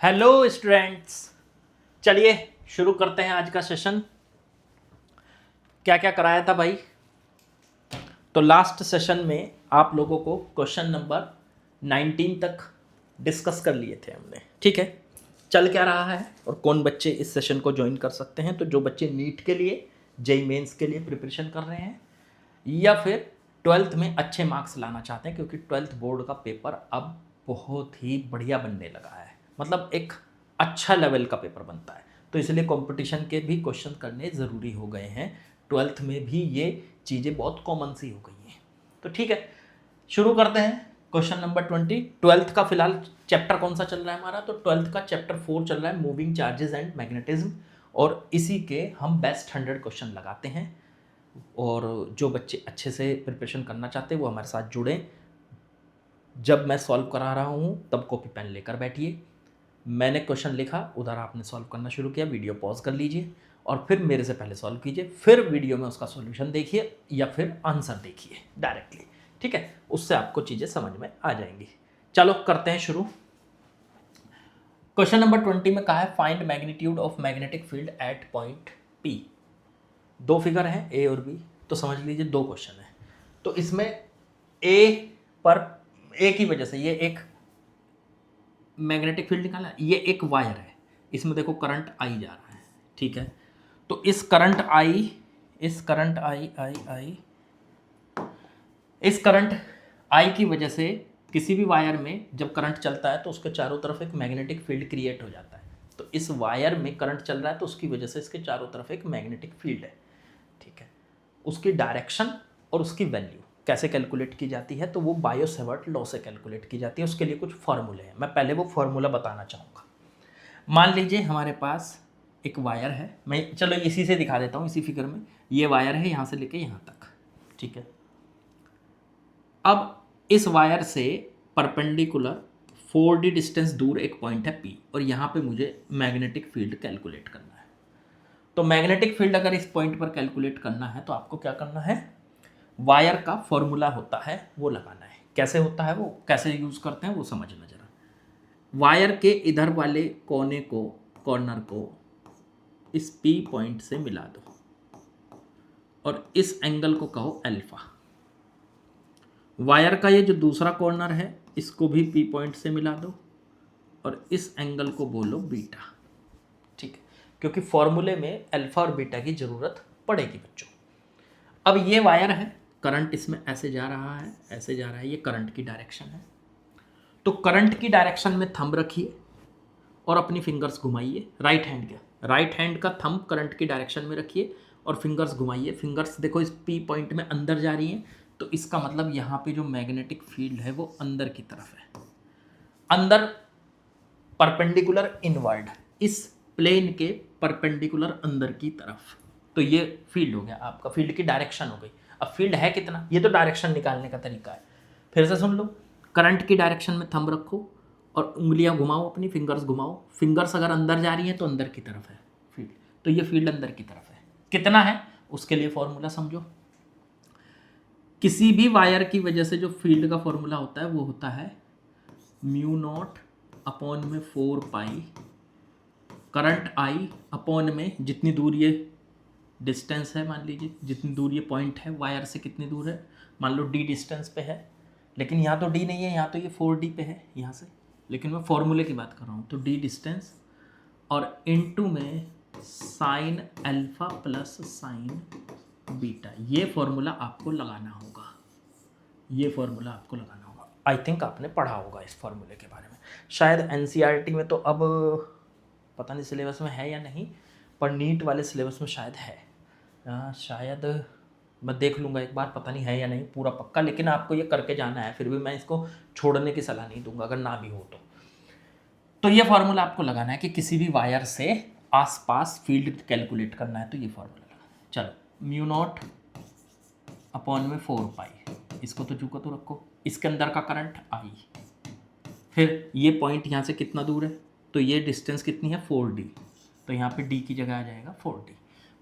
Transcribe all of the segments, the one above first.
Hello students, चलिए शुरू करते हैं आज का सेशन। क्या क्या कराया था भाई? तो लास्ट सेशन में आप लोगों को क्वेश्चन नंबर 19 तक डिस्कस कर लिए थे हमने, ठीक है। चल क्या रहा है और कौन बच्चे इस सेशन को ज्वाइन कर सकते हैं? तो जो बच्चे नीट के लिए, जेई मेंस के लिए प्रिपरेशन कर रहे हैं या फिर ट्वेल्थ में अच्छे मार्क्स लाना चाहते हैं, क्योंकि ट्वेल्थ बोर्ड का पेपर अब बहुत ही बढ़िया बनने लगा है, मतलब एक अच्छा लेवल का पेपर बनता है। तो इसलिए कंपटीशन के भी क्वेश्चन करने ज़रूरी हो गए हैं। ट्वेल्थ में भी ये चीज़ें बहुत कॉमन सी हो गई हैं। तो ठीक है, शुरू करते हैं। क्वेश्चन नंबर 20, ट्वेल्थ का फिलहाल चैप्टर कौन सा चल रहा है हमारा? तो ट्वेल्थ का चैप्टर 4 चल रहा है, मूविंग चार्जेस एंड मैग्नेटिज्म, और इसी के हम बेस्ट 100 क्वेश्चन लगाते हैं। और जो बच्चे अच्छे से प्रिपरेशन करना चाहते हैं वो हमारे साथ जुड़ें। जब मैं सॉल्व करा रहा हूँ तब कॉपी पेन लेकर बैठिए। मैंने क्वेश्चन लिखा, उधर आपने सॉल्व करना शुरू किया, वीडियो पॉज कर लीजिए और फिर मेरे से पहले सॉल्व कीजिए, फिर वीडियो में उसका सॉल्यूशन देखिए या फिर आंसर देखिए डायरेक्टली, ठीक है। उससे आपको चीज़ें समझ में आ जाएंगी। चलो करते हैं शुरू। क्वेश्चन नंबर 20 में कहा है find magnitude of magnetic field eight point P. दो फिगर हैं ए और बी, तो समझ लीजिए दो क्वेश्चन है। तो इसमें ए पर ए की वजह से ये एक मैग्नेटिक फील्ड निकाला, ये एक वायर है, इसमें देखो करंट आई जा रहा है, ठीक है। तो इस करंट आई इस करंट आई की वजह से किसी भी वायर में जब करंट चलता है तो उसके चारों तरफ एक मैग्नेटिक फील्ड क्रिएट हो जाता है। तो इस वायर में करंट चल रहा है तो उसकी वजह से इसके चारों तरफ एक मैग्नेटिक फील्ड है, ठीक है। उसकी डायरेक्शन और उसकी वैल्यू कैसे कैलकुलेट की जाती है? तो वो बायो सेवर्ट लॉ से कैलकुलेट की जाती है। उसके लिए कुछ फॉर्मूले हैं, मैं पहले वो फॉर्मूला बताना चाहूँगा। मान लीजिए हमारे पास एक वायर है, मैं चलो इसी से दिखा देता हूँ, इसी फिगर में ये वायर है यहाँ से लेके यहाँ तक, ठीक है। अब इस वायर से परपेंडिकुलर 4D डिस्टेंस दूर एक पॉइंट है P, और यहाँ पे मुझे मैग्नेटिक फील्ड कैलकुलेट करना है। तो मैग्नेटिक फील्ड अगर इस पॉइंट पर कैलकुलेट करना है तो आपको क्या करना है? वायर का फॉर्मूला होता है वो लगाना है। कैसे होता है वो, कैसे यूज़ करते हैं वो समझना जरा। वायर के इधर वाले कोने को, कॉर्नर को इस P पॉइंट से मिला दो और इस एंगल को कहो अल्फा। वायर का ये जो दूसरा कॉर्नर है इसको भी P पॉइंट से मिला दो और इस एंगल को बोलो बीटा, ठीक है। क्योंकि फॉर्मूले में अल्फा और बीटा की ज़रूरत पड़ेगी बच्चों। अब ये वायर है, करंट इसमें ऐसे जा रहा है, ऐसे जा रहा है, ये करंट की डायरेक्शन है। तो करंट की डायरेक्शन में थंब रखिए और अपनी फिंगर्स घुमाइए। राइट हैंड का थंब करंट की डायरेक्शन में रखिए और फिंगर्स घुमाइए। फिंगर्स देखो इस P पॉइंट में अंदर जा रही हैं, तो इसका मतलब यहाँ पे जो मैग्नेटिक फील्ड है वो अंदर की तरफ है, अंदर परपेंडिकुलर इनवर्ड, इस प्लेन के परपेंडिकुलर अंदर की तरफ। तो ये फील्ड हो गया, आपका फील्ड की डायरेक्शन हो गई। अब फील्ड है कितना, ये तो डायरेक्शन निकालने का तरीका है। फिर से सुन लो, करंट की डायरेक्शन में थंब रखो और उंगलियां घुमाओ, अपनी फिंगर्स घुमाओ। फिंगर्स अगर अंदर जा रही हैं तो अंदर की तरफ है फील्ड, तो ये फील्ड अंदर की तरफ है। कितना है उसके लिए फॉर्मूला समझो। किसी भी वायर की वजह से जो फील्ड का फॉर्मूला होता है वो होता है म्यू नॉट अपॉन में 4 पाई करंट आई अपॉन में जितनी दूर ये डिस्टेंस है, मान लीजिए जितनी दूर ये पॉइंट है वायर से कितनी दूर है, मान लो d डिस्टेंस पे है, लेकिन यहाँ तो d नहीं है, यहाँ तो ये 4D पे है यहाँ से, लेकिन मैं फॉर्मूले की बात कर रहा हूँ। तो d डिस्टेंस और इनटू में sine alpha plus sign beta, ये फॉर्मूला आपको लगाना होगा, ये फॉर्मूला आपको लगाना होगा। आई थिंक आपने पढ़ा होगा इस फॉर्मूले के बारे में, शायद एनसीईआरटी में तो अब पता नहीं सिलेबस में है या नहीं, पर नीट वाले सिलेबस में शायद है। शायद मैं देख लूँगा एक बार, पता नहीं है या नहीं पूरा पक्का, लेकिन आपको ये करके जाना है। फिर भी मैं इसको छोड़ने की सलाह नहीं दूंगा अगर ना भी हो तो ये फार्मूला आपको लगाना है कि किसी भी वायर से आसपास फील्ड कैलकुलेट करना है, तो ये फार्मूला लगाना है। चलो म्यू नॉट अपॉन में 4 पाई, इसको तो चूका तो रखो, इसके अंदर का करंट आई, फिर ये पॉइंट यहाँ से कितना दूर है, तो ये डिस्टेंस कितनी है 4D, तो यहाँ पे D की जगह आ जाएगा 4D।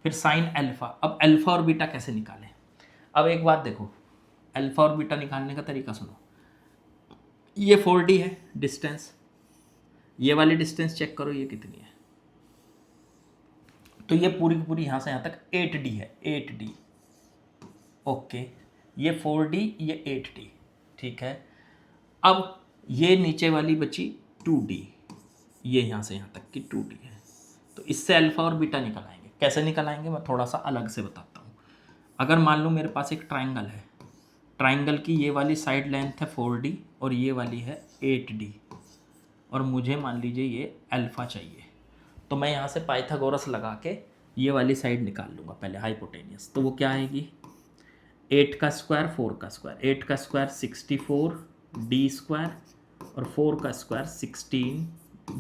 फिर साइन अल्फा। अब अल्फा और बीटा कैसे निकालें? अब एक बात देखो, अल्फा और बीटा निकालने का तरीका सुनो। ये 4D है डिस्टेंस, ये वाली डिस्टेंस चेक करो ये कितनी है, तो ये पूरी की पूरी यहाँ से यहाँ तक 8D है, 8D। ओके, ये 4D, ये 8D, ठीक है। अब ये नीचे वाली बची 2D, ये यहाँ से यहाँ तक की 2D है। तो इससे अल्फा और बीटा निकल आएंगे। कैसे निकल आएंगे मैं थोड़ा सा अलग से बताता हूँ। अगर मान लो मेरे पास एक ट्राइंगल है, ट्राइंगल की ये वाली साइड लेंथ है 4D और ये वाली है 8D, और मुझे मान लीजिए ये अल्फा चाहिए, तो मैं यहाँ से पाइथागोरस लगा के ये वाली साइड निकाल लूँगा पहले, हाइपोटेनियस। तो वो क्या आएगी, 8 का स्क्वायर 4 का स्क्वायर, 8 का स्क्वायर 64 D स्क्वायर और 4 का स्क्वायर 16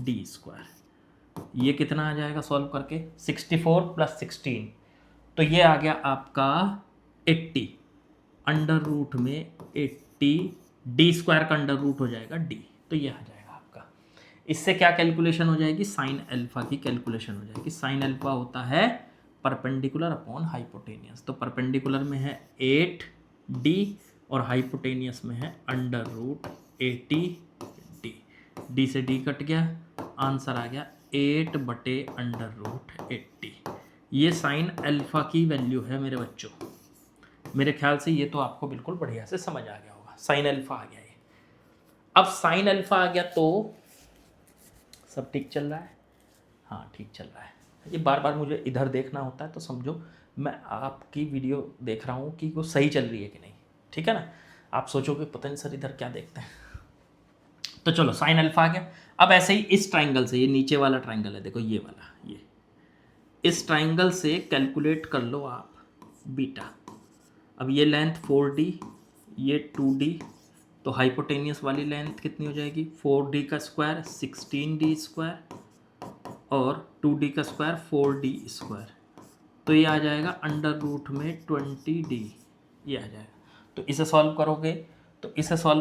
D स्क्वायर। ये कितना आ जाएगा सॉल्व करके, 64 + 16, तो ये आ गया आपका 80, अंडर रूट में 80, D स्क्वायर का अंडर रूट हो जाएगा D, तो ये आ जाएगा आपका। इससे क्या कैलकुलेशन हो जाएगी, साइन अल्फा की कैलकुलेशन हो जाएगी। साइन अल्फा होता है परपेंडिकुलर अपॉन हाइपोटेनियस, तो परपेंडिकुलर में है 8D और हाइपोटेनियस में है अंडर रूट 80D। D से D कट गया, आंसर आ गया 8/√80। ये साइन अल्फा की वैल्यू है मेरे बच्चों। मेरे ख्याल से ये तो आपको बिल्कुल बढ़िया से समझ आ गया होगा, साइन अल्फा आ गया ये। अब साइन अल्फा आ गया तो सब ठीक चल रहा है, हाँ ठीक चल रहा है। ये बार बार मुझे इधर देखना होता है, तो समझो मैं आपकी वीडियो देख रहा हूँ कि वो सही चल रही है कि नहीं, ठीक है ना। आप सोचोगे पता नहीं सर इधर क्या देखते हैं। तो चलो साइन अल्फा आ गया। अब ऐसे ही इस ट्राइंगल से, ये नीचे वाला ट्राइंगल है देखो, ये वाला, ये इस ट्राइंगल से कैलकुलेट कर लो आप बीटा। अब ये लेंथ 4D, ये 2D, तो हाइपोटेनियस वाली लेंथ कितनी हो जाएगी, 4D का स्क्वायर 16D स्क्वायर और 2D का स्क्वायर 4D स्क्वायर, तो ये आ जाएगा अंडर रूट में 20D, ये आ जाएगा। तो इसे सॉल्व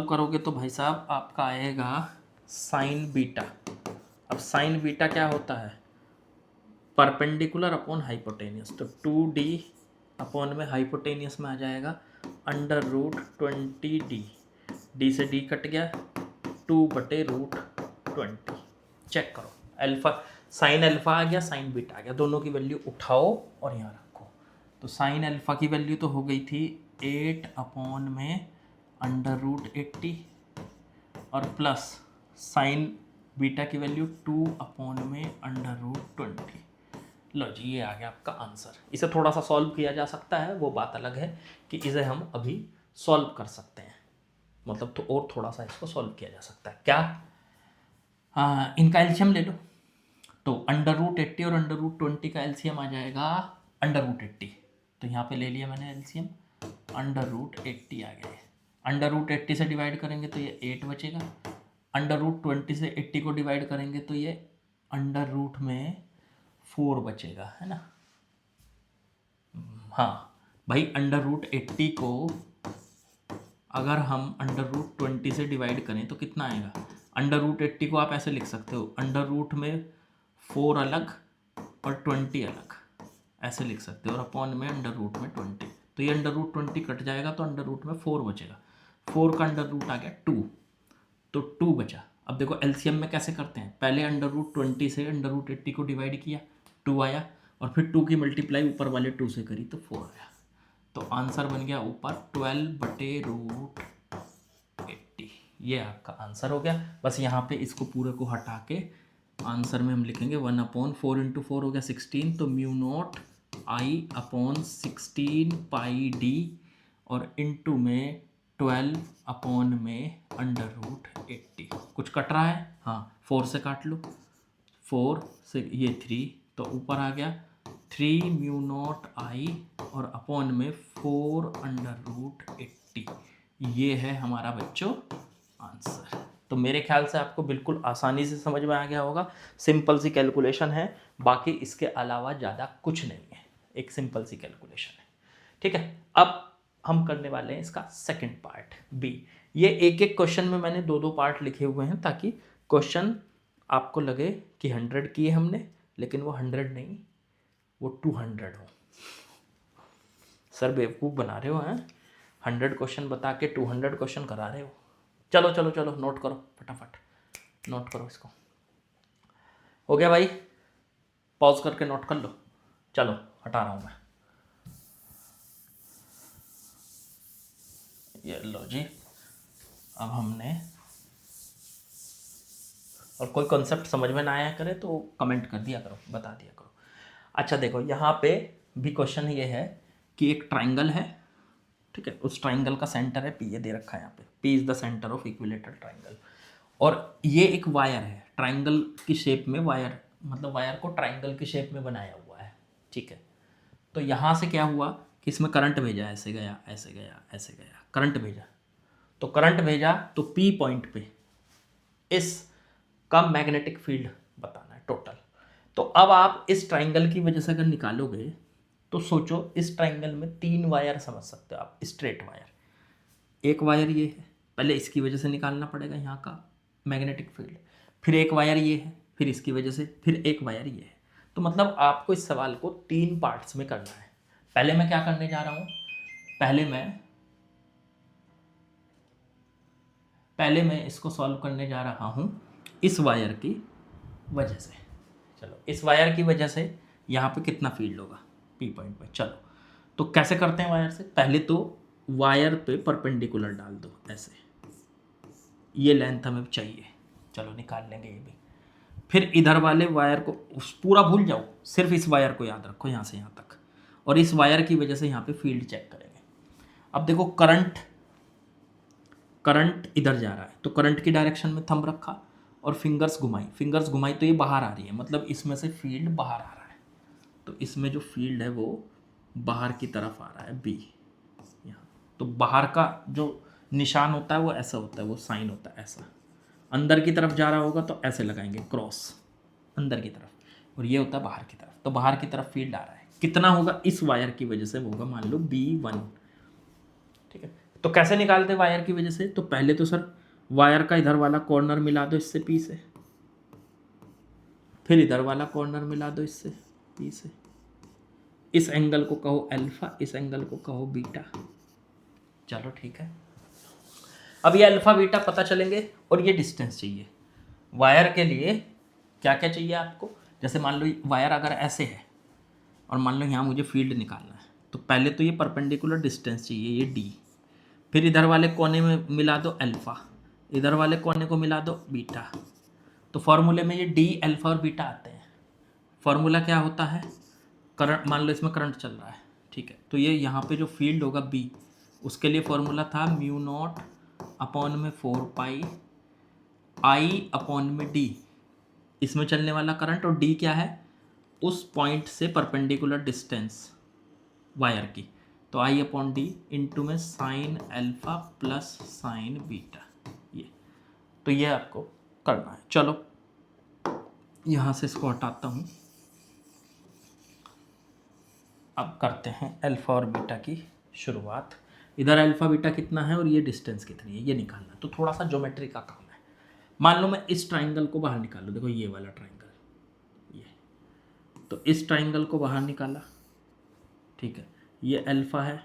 करोगे, तो भाई साहब आपका आएगा साइन बीटा। अब साइन बीटा क्या होता है, परपेंडिकुलर अपॉन हाइपोटेनियस, तो 2D अपॉन में हाइपोटेनियस में आ जाएगा अंडर रूट 20D, D से D कट गया, 2/√20। चेक करो अल्फा, साइन अल्फा आ गया, साइन बीटा आ गया, दोनों की वैल्यू उठाओ और यहाँ रखो। तो साइन अल्फा की वैल्यू तो हो गई थी 8 अपॉन में √80 और प्लस साइन बीटा की वैल्यू 2 अपॉन में √20। लो जी, ये आ गया आपका आंसर। इसे थोड़ा सा सॉल्व किया जा सकता है, वो बात अलग है कि इसे हम अभी सॉल्व कर सकते हैं, मतलब तो और थोड़ा सा इसको सॉल्व किया जा सकता है। क्या, इनका एलसीएम ले लो, तो √80 और √20 का एलसीएम आ जाएगा √80, तो यहाँ पे ले लिया मैंने एलसीएम, √80 आ गया। √80 से डिवाइड करेंगे तो ये 8 बचेगा, √20 से 80 को डिवाइड करेंगे तो ये अंडर रूट में 4 बचेगा, है ना। हाँ भाई, √80 को अगर हम √20 से डिवाइड करें तो कितना आएगा, √80 को आप ऐसे लिख सकते हो, अंडर रूट में 4 अलग और 20 अलग, ऐसे लिख सकते हो, और अपॉन में अंडर रूट में 20, तो ये अंडर रूट 20 कट जाएगा तो अंडर रूट में 4 बचेगा, 4 का अंडर रूट आ गया 2, तो 2 बचा। अब देखो एलसीएम में कैसे करते हैं, पहले √20 से √80 को डिवाइड किया, 2 आया, और फिर 2 की मल्टीप्लाई ऊपर वाले 2 से करी तो 4 आया, तो आंसर बन गया ऊपर 12/√80। ये आपका आंसर हो गया। बस यहाँ पे इसको पूरे को हटा के आंसर में हम लिखेंगे 1/4 × 4 हो गया 16, तो μ0I/16 πD और इंटू में 12 अपॉन में √80। कुछ कट रहा है, हाँ 4 से काट लो, 4 से ये 3, तो ऊपर आ गया 3 μ0I और अपॉन में 4/√80। ये है हमारा बच्चों आंसर। तो मेरे ख्याल से आपको बिल्कुल आसानी से समझ में आ गया होगा, सिंपल सी कैलकुलेशन है, बाकी इसके अलावा ज़्यादा कुछ नहीं है, एक सिंपल सी कैलकुलेशन है, ठीक है। अब हम करने वाले हैं इसका सेकंड पार्ट बी। ये एक एक क्वेश्चन में मैंने 2-2 पार्ट लिखे हुए हैं ताकि क्वेश्चन आपको लगे कि 100 किए हमने, लेकिन वो 100 नहीं, वो 200 हो। सर बेवकूफ़ बना रहे हो, हैं 100 क्वेश्चन बता के 200 क्वेश्चन करा रहे हो। चलो चलो चलो, नोट करो फटाफट, नोट करो इसको। हो गया भाई, पॉज करके नोट कर लो। चलो हटा रहा हूँ मैं, ये लो जी। अब हमने, और कोई कॉन्सेप्ट समझ में ना आया करे तो कमेंट कर दिया करो, बता दिया करो। अच्छा देखो, यहाँ पे भी क्वेश्चन ये है कि एक ट्राइंगल है, ठीक है, उस ट्राइंगल का सेंटर है पी, ये दे रखा है यहाँ पे, P is the centre of equilateral triangle. और ये एक वायर है, ट्राइंगल की शेप में वायर, मतलब वायर को ट्राइंगल की शेप में बनाया हुआ है, ठीक है। तो यहाँ से क्या हुआ कि इसमें करंट भेजा, ऐसे गया ऐसे गया ऐसे गया, करंट भेजा। तो करंट भेजा तो पी पॉइंट पे इस का मैग्नेटिक फील्ड बताना है टोटल। तो अब आप इस ट्राइंगल की वजह से अगर निकालोगे तो सोचो, इस ट्राइंगल में 3 वायर समझ सकते हो आप, स्ट्रेट वायर। एक वायर ये है, पहले इसकी वजह से निकालना पड़ेगा यहाँ का मैग्नेटिक फील्ड, फिर एक वायर ये है, फिर इसकी वजह से, फिर एक वायर ये है। तो मतलब आपको इस सवाल को 3 पार्ट्स में करना है। पहले मैं क्या करने जा रहा हूँ, पहले मैं इसको सॉल्व करने जा रहा हूँ इस वायर की वजह से। चलो, इस वायर की वजह से यहाँ पे कितना फील्ड होगा पी पॉइंट पे। चलो तो कैसे करते हैं वायर से, पहले तो वायर पे परपेंडिकुलर डाल दो ऐसे, ये लेंथ हमें चाहिए। चलो निकाल लेंगे ये भी। फिर इधर वाले वायर को पूरा भूल जाओ, सिर्फ इस वायर को याद रखो यहाँ से यहाँ तक, और इस वायर की वजह से यहाँ पे फील्ड चेक करेंगे। अब देखो करंट इधर जा रहा है, तो करंट की डायरेक्शन में थंब रखा और फिंगर्स घुमाई तो ये बाहर आ रही है, मतलब इसमें से फील्ड बाहर आ रहा है। तो इसमें जो फील्ड है वो बाहर की तरफ आ रहा है बी, यहाँ। तो बाहर का जो निशान होता है वो ऐसा होता है, वो साइन होता है ऐसा। अंदर की तरफ जा रहा होगा तो ऐसे लगाएंगे क्रॉस, अंदर की तरफ, और ये होता है बाहर की तरफ। तो बाहर की तरफ फील्ड आ रहा है, कितना होगा इस वायर की वजह से होगा, मान लो B1, ठीक है। तो कैसे निकालते हैं वायर की वजह से, तो पहले तो सर वायर का इधर वाला कॉर्नर मिला दो इससे पी से, फिर इधर वाला कॉर्नर मिला दो इससे पी से। इस एंगल को कहो अल्फा, इस एंगल को कहो बीटा। चलो ठीक है, अब ये अल्फा बीटा पता चलेंगे, और ये डिस्टेंस चाहिए वायर के लिए। क्या क्या चाहिए आपको, जैसे मान लो वायर अगर ऐसे है और मान लो यहाँ मुझे फील्ड निकालना है, तो पहले तो ये परपेंडिकुलर डिस्टेंस चाहिए, ये डी। फिर इधर वाले कोने में मिला दो अल्फ़ा, इधर वाले कोने को मिला दो बीटा। तो फॉर्मूले में ये डी, अल्फ़ा और बीटा आते हैं। फॉर्मूला क्या होता है, करंट, मान लो इसमें करंट चल रहा है, ठीक है, तो ये यहाँ पे जो फील्ड होगा बी, उसके लिए फॉर्मूला था म्यू नॉट अपॉन में 4 पाई आई अपॉन में डी, इसमें चलने वाला करंट, और डी क्या है, उस पॉइंट से परपेंडिकुलर डिस्टेंस वायर की। तो आई अपॉन डी इंटू में sine alpha plus sign beta, ये। तो ये आपको करना है। चलो यहाँ से इसको हटाता हूँ, अब करते हैं अल्फा और बीटा की शुरुआत। इधर अल्फा बीटा कितना है और ये डिस्टेंस कितनी है, ये निकालना। तो थोड़ा सा ज्योमेट्री का काम है। मान लो मैं इस ट्राइंगल को बाहर निकालूँ, देखो ये वाला ट्राइंगल, ये, तो इस ट्राइंगल को बाहर निकाला, ठीक है, ये अल्फा है,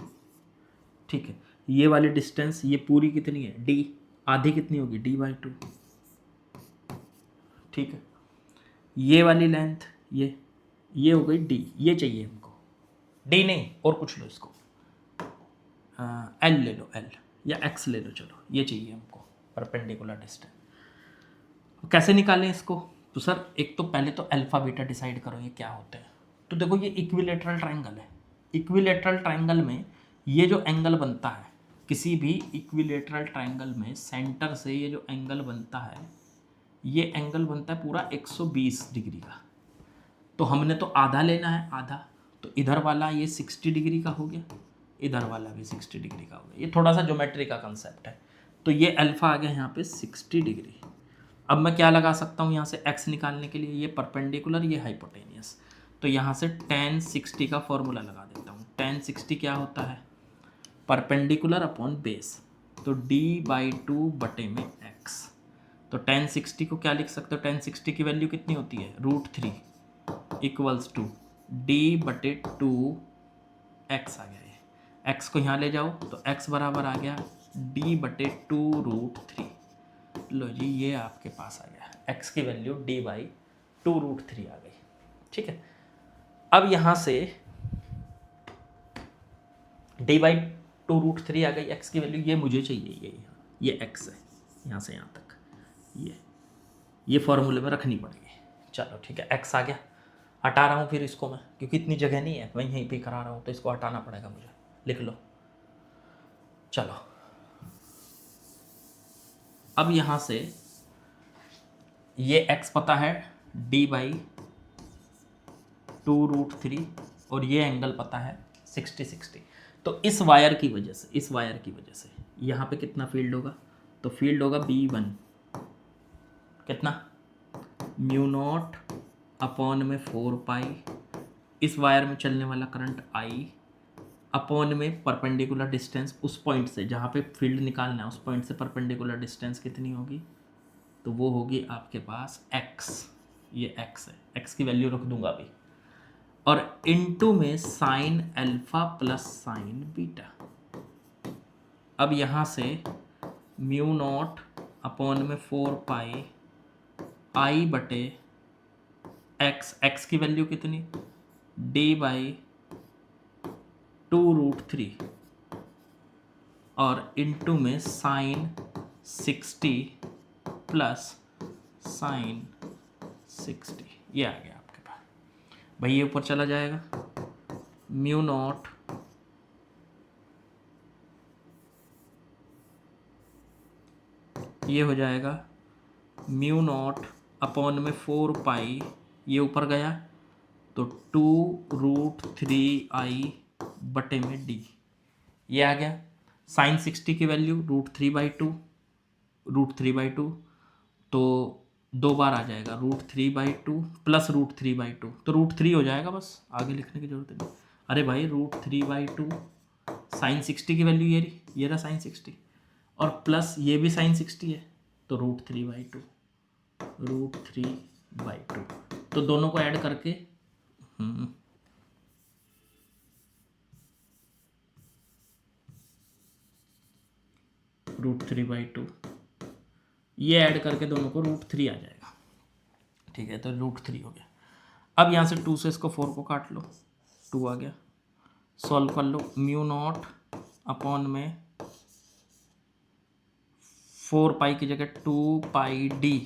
ठीक है, ये वाली डिस्टेंस, ये पूरी कितनी है डी, आधी कितनी होगी D/2, ठीक है। ये वाली लेंथ, ये हो गई डी, ये चाहिए हमको, डी नहीं और कुछ लो इसको, एल ले लो, एल या एक्स ले लो, चलो ये चाहिए हमको परपेंडिकुलर डिस्टेंस। कैसे निकालें इसको, तो सर एक तो पहले तो अल्फा बीटा डिसाइड करो ये क्या होते हैं। तो देखो ये इक्विलेटरल ट्राइंगल है, इक्विलेटरल ट्राइंगल में ये जो एंगल बनता है, किसी भी इक्विलेटरल ट्राइंगल में सेंटर से ये जो एंगल बनता है, ये एंगल बनता है पूरा 120 डिग्री का। तो हमने तो आधा लेना है, आधा, तो इधर वाला ये 60 डिग्री का हो गया, इधर वाला भी 60 डिग्री का हो गया। ये थोड़ा सा ज्योमेट्री का कंसेप्ट है। तो ये अल्फा आ गया यहाँ पे 60 डिग्री। अब मैं क्या लगा सकता हूँ यहाँ से एक्स निकालने के लिए, ये परपेंडिकुलर, ये हाइपोटेनियस। तो यहाँ से tan 60 का फॉर्मूला लगा देता हूँ। tan 60 क्या होता है, परपेंडिकुलर अपॉन बेस, तो D/2 बटे में x। तो tan 60 को क्या लिख सकते हो, tan 60 की वैल्यू कितनी होती है, √3 इक्वल्स टू D/2 x आ गया। ये x को यहाँ ले जाओ तो x बराबर आ गया D/2 √3। लो जी, ये आपके पास आ गया x की वैल्यू D/2 2√3 आ गई। ठीक है, अब यहां से d/2√3 आ गई x की वैल्यू, ये मुझे चाहिए, ये x है यहाँ से यहाँ तक, ये फॉर्मूले में रखनी पड़ेगी। चलो ठीक है, x आ गया, हटा रहा हूँ फिर इसको मैं, क्योंकि इतनी जगह नहीं है, मैं यहीं पे करा रहा हूँ, तो इसको हटाना पड़ेगा मुझे, लिख लो। चलो अब यहाँ से ये x पता है d/2√3 और ये एंगल पता है 60 तो इस वायर की वजह से यहाँ पे कितना फील्ड होगा, तो फील्ड होगा B1 कितना, μ0 अपॉन में 4 पाई, इस वायर में चलने वाला करंट I अपॉन में परपेंडिकुलर डिस्टेंस, उस पॉइंट से जहाँ पे फील्ड निकालना है उस पॉइंट से परपेंडिकुलर डिस्टेंस कितनी होगी, तो वो होगी आपके पास x, ये x है, x की वैल्यू रख दूंगा अभी, और इनटू में sine alpha plus sign beta. अब यहाँ से μ0 अपॉन में 4 पाई I बटे x की वैल्यू कितनी, d/2√3 और इनटू में साइन 60 प्लस साइन 60, ये आ गया आपके पास भाई, ये ऊपर चला जाएगा, μ0 ये हो जाएगा μ0 अपॉन में 4 पाई, ये ऊपर गया तो 2√3i बटे में d, ये आ गया। साइन 60 की वैल्यू √3/2 तो 2 बार आ जाएगा, √3/2 प्लस √3/2 तो √3 हो जाएगा, बस आगे लिखने की जरूरत नहीं। अरे भाई √3/2 साइन 60 की वैल्यू ये रहा साइन 60, और प्लस ये भी साइन 60 है तो √3/2 तो दोनों को ऐड करके √3/2 ये ऐड करके दोनों को √3 आ जाएगा। ठीक है, तो √3 हो गया। अब यहाँ से 2 से इसको 4 को काट लो, 2 आ गया, सॉल्व कर लो, μ0 अपॉन में 4 पाई की जगह 2 पाई d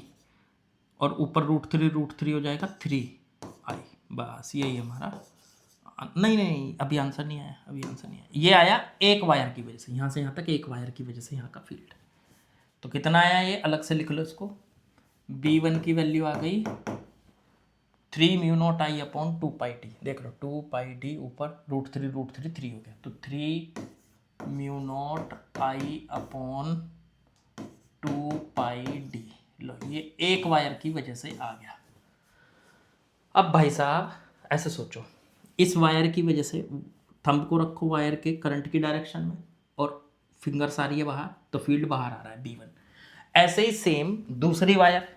और ऊपर √3 हो जाएगा 3i, बस यही हमारा। नहीं अभी आंसर नहीं आया, ये आया एक वायर की वजह से, यहाँ से यहाँ तक एक वायर की वजह से यहाँ का फील्ड। तो कितना आया, ये अलग से लिख लो इसको, B1 की वैल्यू आ गई 3μ0i अपॉन 2 पाई d, देख लो 2 पाई d ऊपर √3 3 हो गया, तो 3μ0i अपॉन 2 पाई d, लो ये एक वायर की वजह से आ गया। अब भाई साहब ऐसे सोचो, इस वायर की वजह से थंब को रखो वायर के करंट की डायरेक्शन में और फिंगर्स आ रही है बाहर, तो फील्ड बाहर आ रहा है B1। ऐसे ही सेम दूसरी वायर,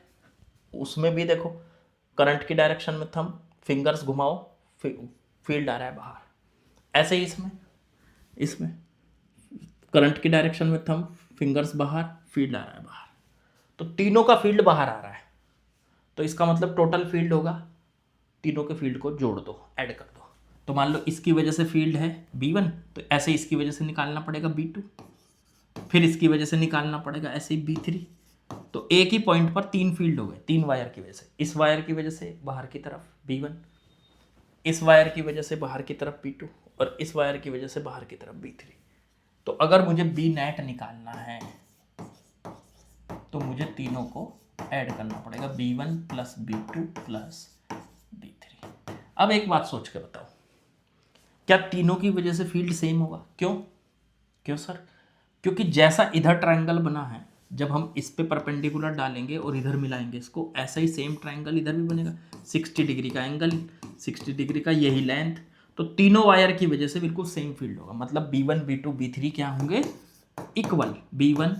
उसमें भी देखो करंट की डायरेक्शन में थंब, फिंगर्स घुमाओ, फील्ड आ रहा है बाहर। ऐसे ही इसमें करंट की डायरेक्शन में थंब, फिंगर्स बाहर, फील्ड आ रहा है बाहर, तो तीनों का फील्ड बाहर आ रहा है, तो इसका मतलब टोटल फील्ड होगा, तीनों के फील्ड को जोड़ दो, ऐड कर दो। तो मान लो इसकी वजह से फील्ड है B1, तो ऐसे इसकी वजह से निकालना पड़ेगा B2, फिर इसकी वजह से निकालना पड़ेगा ऐसे ही B3, तो एक ही पॉइंट पर 3 फील्ड हो गए, 3 वायर की वजह से। इस वायर की वजह से बाहर की तरफ B1, इस वायर की वजह से बाहर की तरफ B2 और इस वायर की वजह से बाहर की तरफ B3। तो अगर मुझे B नेट निकालना है तो मुझे तीनों को ऐड करना पड़ेगा, B1 plus B2 plus B3। अब एक बात सोच के बताओ, क्या तीनों की वजह से फील्ड सेम होगा? क्यों सर? क्योंकि जैसा इधर ट्रायंगल बना है, जब हम इस पे परपेंडिकुलर डालेंगे और इधर मिलाएंगे इसको, ऐसा ही सेम ट्रायंगल इधर भी बनेगा। 60 डिग्री का एंगल, 60 डिग्री का यही लेंथ, तो तीनों वायर की वजह से बिल्कुल सेम फील्ड होगा। मतलब B1 B2 B3 क्या होंगे? इक्वल। B1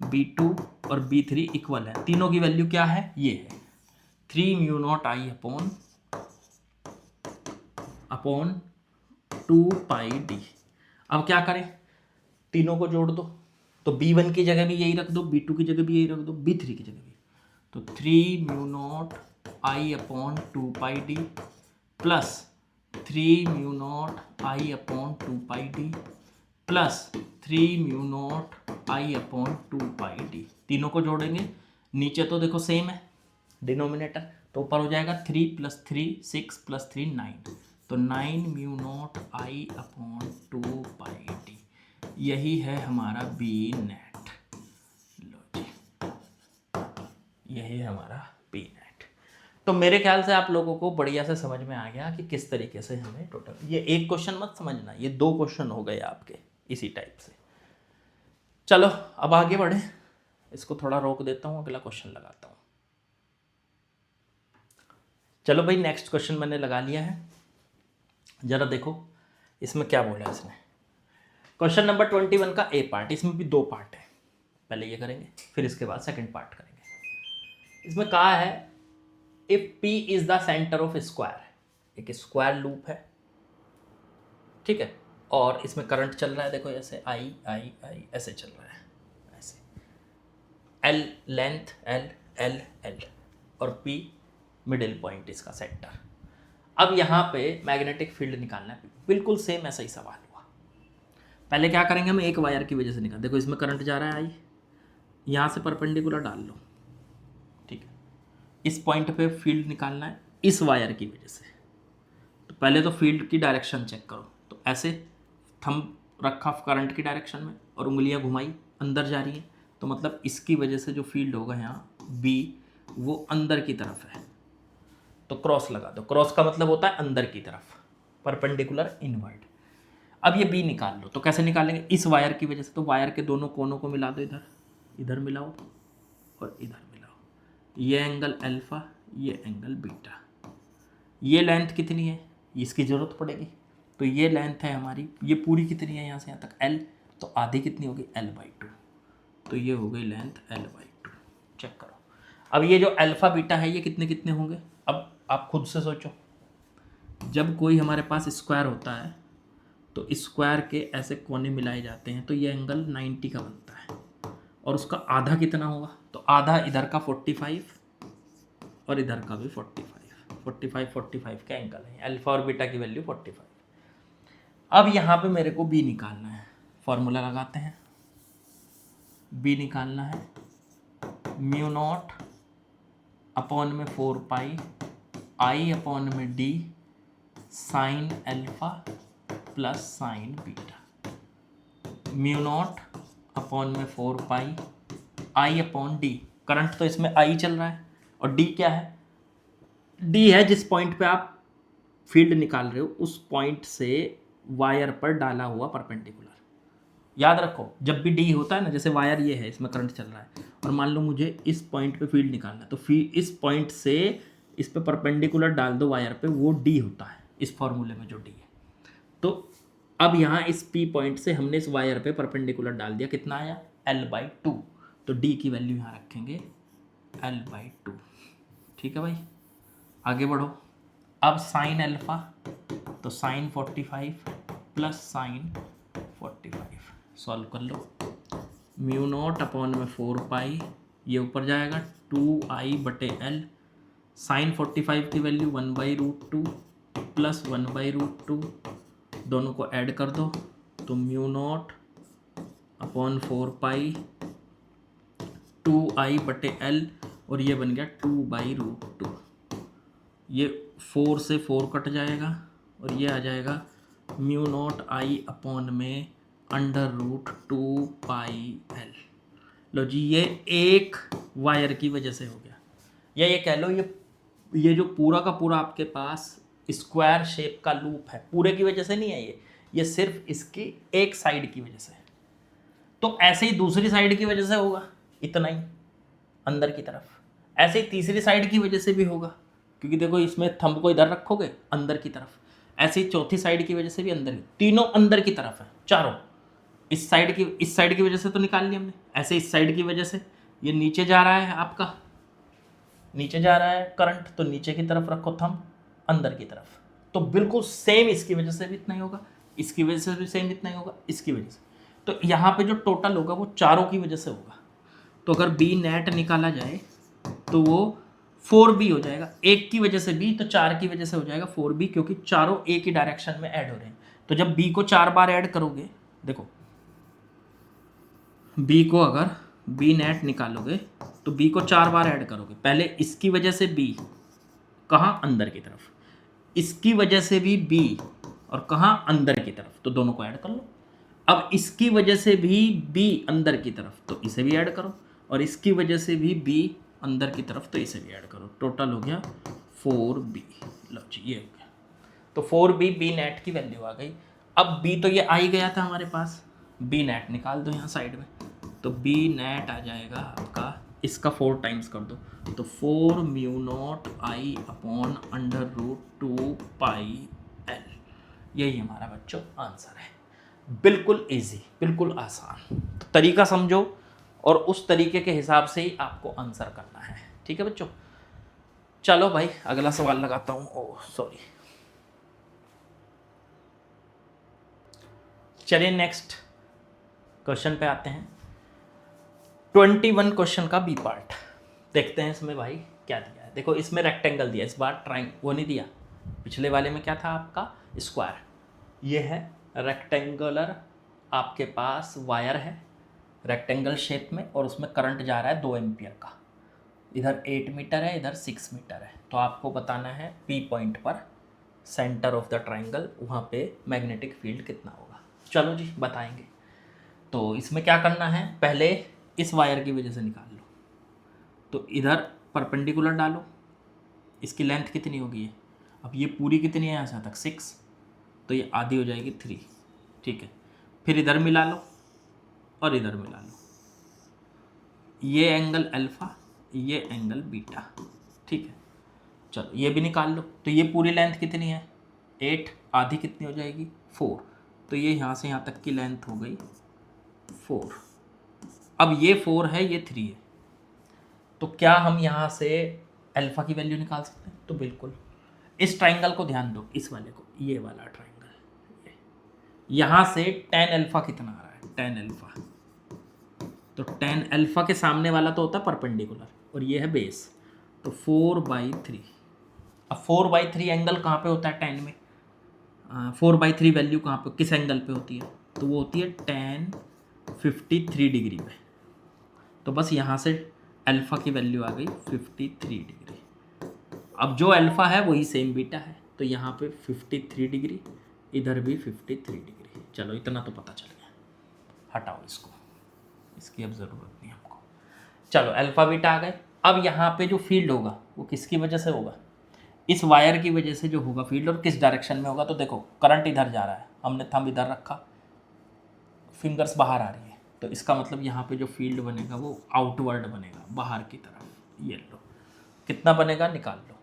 B2 और B3 इक्वल है। तीनों की वैल्यू क्या है? ये है 3μ0i अपॉन 2 पाई d। अब क्या करें? तीनों को जोड़ दो, तो B1 की जगह भी यही रख दो, B2 की जगह भी यही रख दो, B3 की जगह भी, तो 3μ0 आई upon 2 pi D plus 3 mu naught I upon 2 pi D plus 3 mu naught I upon 2 pi D. तीनों को जोड़ेंगे, नीचे तो देखो सेम है डिनोमिनेटर, तो ऊपर हो जाएगा 3 + 3 6 + 3 9, तो 9 mu naught I upon 2 pi D. यही है हमारा बी नेट। लो जी, यही है हमारा बी नेट। तो मेरे ख्याल से आप लोगों को बढ़िया से समझ में आ गया कि किस तरीके से हमें टोटल, ये एक क्वेश्चन मत समझना, ये 2 क्वेश्चन हो गए आपके इसी टाइप से। चलो अब आगे बढ़े, इसको थोड़ा रोक देता हूँ, अगला क्वेश्चन लगाता हूँ। चलो भाई, नेक्स्ट क्वेश्चन मैंने लगा लिया है, जरा देखो इसमें क्या बोला है इसने। क्वेश्चन नंबर 21 का ए पार्ट, इसमें भी 2 पार्ट है, पहले ये करेंगे फिर इसके बाद सेकंड पार्ट करेंगे। इसमें कहा है if P is the centre of square, एक स्क्वायर लूप है, ठीक है, और इसमें करंट चल रहा है, देखो ऐसे आई आई आई ऐसे चल रहा है, ऐसे L length L L L और P मिडिल पॉइंट इसका सेंटर। अब यहाँ पे मैग्नेटिक फील्ड निकालना है, बिल्कुल सेम ऐसा ही सवाल हुआ। पहले क्या करेंगे, हम एक वायर की वजह से निकाल, देखो इसमें करंट जा रहा है आई, यहाँ से परपेंडिकुलर डाल लो, ठीक है, इस पॉइंट पे फील्ड निकालना है इस वायर की वजह से। तो पहले तो फील्ड की डायरेक्शन चेक करो, तो ऐसे थंब रखा करंट की डायरेक्शन में और उंगलियां घुमाई, अंदर जा रही हैं, तो मतलब इसकी वजह से जो फील्ड होगा यहाँ बी, वो अंदर की तरफ है, तो क्रॉस लगा दो। क्रॉस का मतलब होता है अंदर की तरफ, परपेंडिकुलर इनवर्ड। अब ये बी निकाल लो, तो कैसे निकालेंगे, इस वायर की वजह से, तो वायर के दोनों कोनों को मिला दो, इधर इधर मिलाओ और इधर मिलाओ, ये एंगल अल्फा, ये एंगल बीटा। ये लेंथ कितनी है, इसकी ज़रूरत पड़ेगी, तो ये लेंथ है हमारी, ये पूरी कितनी है यहाँ से यहाँ तक L, तो आधी कितनी होगी L/2, तो ये हो गई लेंथ L/2। चेक करो, अब ये जो अल्फा बीटा है ये कितने कितने होंगे, अब आप खुद से सोचो। जब कोई हमारे पास स्क्वायर होता है तो स्क्वायर के ऐसे कोने मिलाए जाते हैं, तो ये एंगल 90 का बनता है, और उसका आधा कितना होगा, तो आधा इधर का 45 और इधर का भी 45 का एंगल है, अल्फा और बीटा की वैल्यू 45। अब यहाँ पे मेरे को बी निकालना है, फॉर्मूला लगाते हैं, बी निकालना है म्यू नॉट अपॉन में 4 पाई आई अपॉन में D sine alpha plus sign beta, mu naught upon में 4 पाई आई अपॉन डी, करंट तो इसमें आई चल रहा है, और डी क्या है, डी है जिस पॉइंट पे आप फील्ड निकाल रहे हो उस पॉइंट से वायर पर डाला हुआ परपेंडिकुलर। याद रखो, जब भी डी होता है ना, जैसे वायर ये है, इसमें करंट चल रहा है, और मान लो मुझे इस पॉइंट पे फील्ड निकालना है, तो इस पॉइंट से इस पे परपेंडिकुलर डाल दो वायर पे, वो डी होता है इस फॉर्मूले में जो डी है। तो अब यहाँ इस पी पॉइंट से हमने इस वायर पे परपेंडिकुलर डाल दिया, कितना आया L/2, तो डी की वैल्यू यहाँ रखेंगे L/2। ठीक है भाई, आगे बढ़ो। अब साइन अल्फा, तो साइन 45 प्लस साइन 45, सॉल्व कर लो, म्यू नॉट अपॉन में 4 पाई, ये ऊपर जाएगा 2I/L, साइन 45 की वैल्यू 1/√2 प्लस 1/√2, दोनों को ऐड कर दो, तो म्यू नॉट अपॉन 4 पाई 2I/L, और ये बन गया 2/√2, ये 4 से 4 कट जाएगा, और ये आ जाएगा म्यू नॉट आई अपॉन में √2πL। लो जी, ये एक वायर की वजह से हो गया, या ये कह लो ये जो पूरा का पूरा आपके पास स्क्वायर शेप का लूप है, पूरे की वजह से नहीं है ये सिर्फ इसकी एक साइड की वजह से है। तो ऐसे ही दूसरी साइड की वजह से होगा, इतना ही अंदर की तरफ, ऐसे ही तीसरी साइड की वजह से भी होगा, क्योंकि देखो इसमें थंब को इधर रखोगे अंदर की तरफ, ऐसे ही चौथी साइड की वजह से भी अंदर, तीनों अंदर की तरफ है चारों। इस साइड की वजह से तो निकाल लिया हमने, ऐसे इस साइड की वजह से ये नीचे जा रहा है, आपका नीचे जा रहा है करंट, तो नीचे की तरफ रखो थंब, अंदर की तरफ, तो बिल्कुल सेम इसकी वजह से भी इतना ही होगा, इसकी वजह से भी सेम इतना ही होगा, इसकी वजह से। तो यहाँ पे जो टोटल होगा वो चारों की वजह से होगा। तो अगर बी नेट निकाला जाए तो वो 4b हो जाएगा, एक की वजह से b तो 4 की वजह से हो जाएगा 4b, क्योंकि चारों एक ही डायरेक्शन में ऐड हो रहे हैं। तो जब b को 4 बार ऐड करोगे, देखो b को अगर b नेट निकालोगे तो b को 4 बार ऐड करोगे, पहले इसकी वजह से b कहाँ अंदर की तरफ, इसकी वजह से भी b और कहाँ अंदर की तरफ, तो दोनों को ऐड कर लो। अब इसकी वजह से भी b अंदर की तरफ, तो इसे भी ऐड करो, और इसकी वजह से भी b अंदर की तरफ, तो इसे भी ऐड करो। टोटल हो गया 4b। लो जी ये हो गया, तो 4b b नेट की वैल्यू आ गई। अब b तो ये आ ही गया था हमारे पास, b नेट निकाल दो यहाँ साइड में, तो b नेट आ जाएगा आपका, इसका 4 टाइम्स कर दो, तो 4 mu naught I upon under root 2 pi L. यही हमारा बच्चों आंसर है। बिल्कुल इजी, बिल्कुल आसान। तो तरीका समझो और उस तरीके के हिसाब से ही आपको आंसर करना है। ठीक है बच्चों, चलो भाई अगला सवाल लगाता हूँ। ओह सॉरी, चलिए नेक्स्ट क्वेश्चन पे आते हैं। 21 क्वेश्चन का बी पार्ट देखते हैं। इसमें भाई क्या दिया है, देखो इसमें रेक्टेंगल दिया, इस बार ट्राइंग वो नहीं दिया। पिछले वाले में क्या था आपका, स्क्वायर। ये है रेक्टेंगुलर, आपके पास वायर है रेक्टेंगल शेप में, और उसमें करंट जा रहा है 2 एम्पियर का। इधर 8 मीटर है, इधर 6 मीटर है। तो आपको बताना है पी पॉइंट पर, सेंटर ऑफ द ट्राइंगल, वहाँ पे मैग्नेटिक फील्ड कितना होगा। चलो जी बताएंगे। तो इसमें क्या करना है, पहले इस वायर की वजह से निकाल लो। तो इधर परपेंडिकुलर डालो, इसकी लेंथ कितनी होगी ये, अब ये पूरी कितनी है यहाँ से तक 6, तो ये आधी हो जाएगी 3। ठीक है, फिर इधर मिला लो और इधर मिला लो, ये एंगल अल्फा, ये एंगल बीटा। ठीक है, चलो ये भी निकाल लो। तो ये पूरी लेंथ कितनी है 8, आधी कितनी हो जाएगी 4, तो ये यहाँ से यहाँ तक की लेंथ हो गई 4। अब ये 4 है, ये 3 है, तो क्या हम यहाँ से अल्फा की वैल्यू निकाल सकते हैं? तो बिल्कुल। इस ट्राइंगल को ध्यान दो, इस वाले को, ये वाला ट्राइंगल, यहाँ से tan अल्फा कितना आ रहा है, tan अल्फा, तो tan अल्फा के सामने वाला तो होता है परपेंडिकुलर, और ये है बेस, तो 4/3। अब 4/3 एंगल कहाँ पे होता है tan में, 4/3 वैल्यू कहाँ पे, किस एंगल पे होती है, तो वो होती है tan 53 डिग्री पे। तो बस यहाँ से अल्फा की वैल्यू आ गई 53 डिग्री। अब जो अल्फा है वही सेम बीटा है, तो यहाँ पे 53 डिग्री, इधर भी 53 डिग्री। चलो इतना तो पता चल गया, हटाओ इसको, इसकी अब ज़रूरत नहीं हमको। चलो अल्फा बीटा आ गए। अब यहाँ पे जो फील्ड होगा वो किसकी वजह से होगा, इस वायर की वजह से जो होगा फील्ड, और किस डायरेक्शन में होगा। तो देखो करंट इधर जा रहा है, हमने थंब इधर रखा, फिंगर्स बाहर आ रही है, तो इसका मतलब यहाँ पे जो फील्ड बनेगा वो आउटवर्ड बनेगा, बाहर की तरफ। ये लो कितना बनेगा निकाल लो,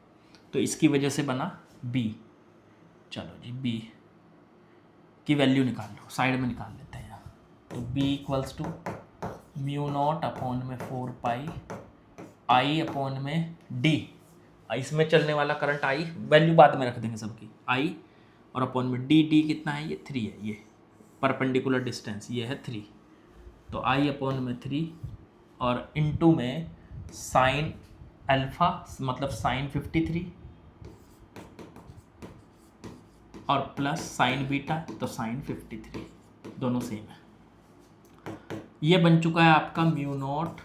तो इसकी वजह से बना B। चलो जी B की वैल्यू निकाल लो, साइड में निकाल लेते हैं यहाँ। तो B equals to mu naught upon में 4 पाई I अपॉन में D, इसमें चलने वाला करंट I, वैल्यू बाद में रख देंगे सबकी, I और अपॉन में D कितना है, ये 3 है, ये परपेंडिकुलर डिस्टेंस ये है 3, तो I अपॉन में 3 और इनटू में साइन अल्फा मतलब साइन 53 और प्लस साइन बीटा तो साइन 53, दोनों सेम है। ये बन चुका है आपका म्यू नॉट